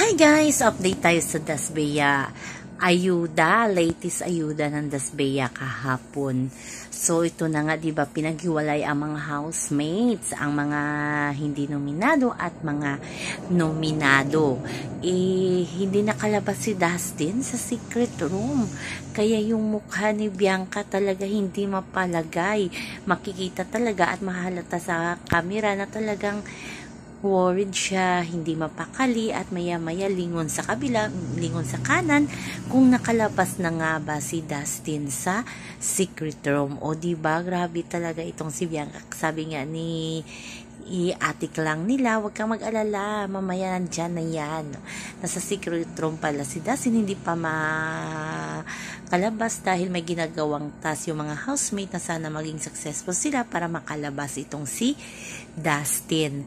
Hi guys! Update tayo sa Dasbeya. Latest ayuda ng Dasbeya kahapon. So ito na nga, 'di ba, pinaghiwalay ang mga housemates, ang mga hindi nominado at mga nominado. Hindi nakalabas si Dustin sa secret room. Kaya yung mukha ni Bianca talaga hindi mapalagay. Makikita talaga at mahalata sa camera na talagang worried siya, hindi mapakali at maya-maya lingon sa kabila, lingon sa kanan kung nakalabas na nga ba si Dustin sa secret room. O diba, grabe talaga itong si Bianca. Sabi nga ni atik lang nila, wag kang mag-alala, mamaya nandyan na yan. Nasa secret room pala si Dustin, hindi pa makalabas dahil may ginagawang task yung mga housemate na sana maging successful sila para makalabas itong si Dustin.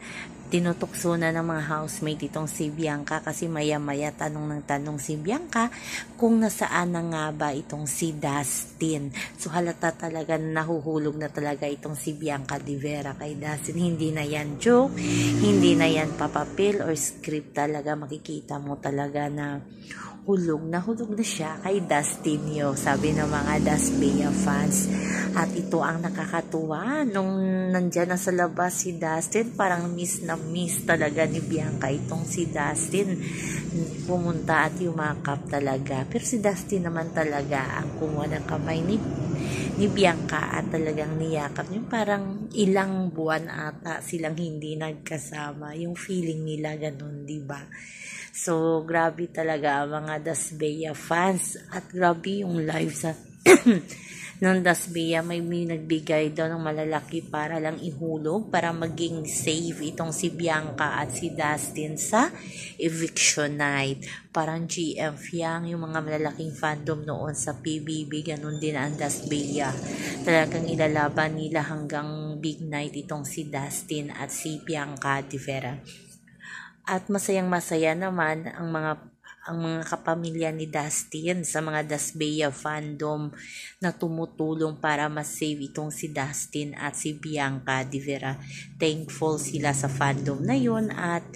Tinutukso na ng mga housemate itong si Bianca kasi maya-maya tanong ng tanong si Bianca kung nasaan na nga ba itong si Dustin. So halata talaga na nahuhulog na talaga itong si Bianca de Vera kay Dustin. Hindi na yan joke, hindi na yan papapil or script talaga. Makikita mo talaga na hulog na siya kay Dustin yo, sabi ng mga Dasbeya fans. At ito ang nakakatuwa, nung nandyan na sa labas si Dustin, parang miss na miss talaga ni Bianca itong si Dustin. Pumunta at yumakap talaga. Pero si Dustin naman talaga ang kumuha ng kamay ni Bianca at talagang niyakap. Yung parang ilang buwan ata silang hindi nagkasama. Yung feeling nila ganun, diba? So, grabe talaga ang mga Dasbeya fans. At grabe yung live sa ng Dasbeya. May nagbigay daw ng malalaki para lang ihulog, para maging safe itong si Bianca at si Dustin sa eviction night. Parang GM Fiang, yung mga malalaking fandom noon sa PBB, ganun din ang Dasbeya. Talagang ilalaban nila hanggang big night itong si Dustin at si Bianca de Vera. At masayang-masaya naman ang mga kapamilya ni Dustin sa mga Dasbeya fandom na tumutulong para ma-save itong si Dustin at si Bianca de Vera. Thankful sila sa fandom na yun at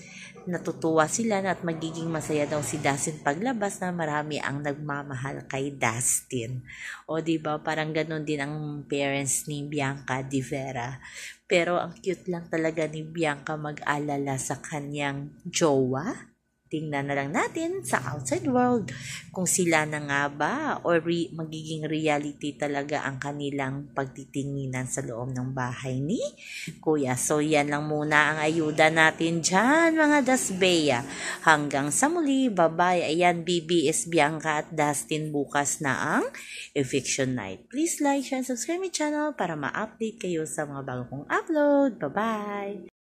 natutuwa sila na at magiging masaya daw si Dustin paglabas na marami ang nagmamahal kay Dustin. O diba, parang ganun din ang parents ni Bianca de Vera. Pero ang cute lang talaga ni Bianca mag-alala sa kanyang jowa. Tingnan na lang natin sa outside world kung sila na nga ba or magiging reality talaga ang kanilang pagtitinginan sa loob ng bahay ni Kuya. So yan lang muna ang ayuda natin dyan, mga Dasbeya. Hanggang sa muli, bye-bye. Ayan, BBS Bianca at Dustin bukas na ang eviction night. Please like, share, and subscribe my channel para ma-update kayo sa mga bagong upload. Bye-bye!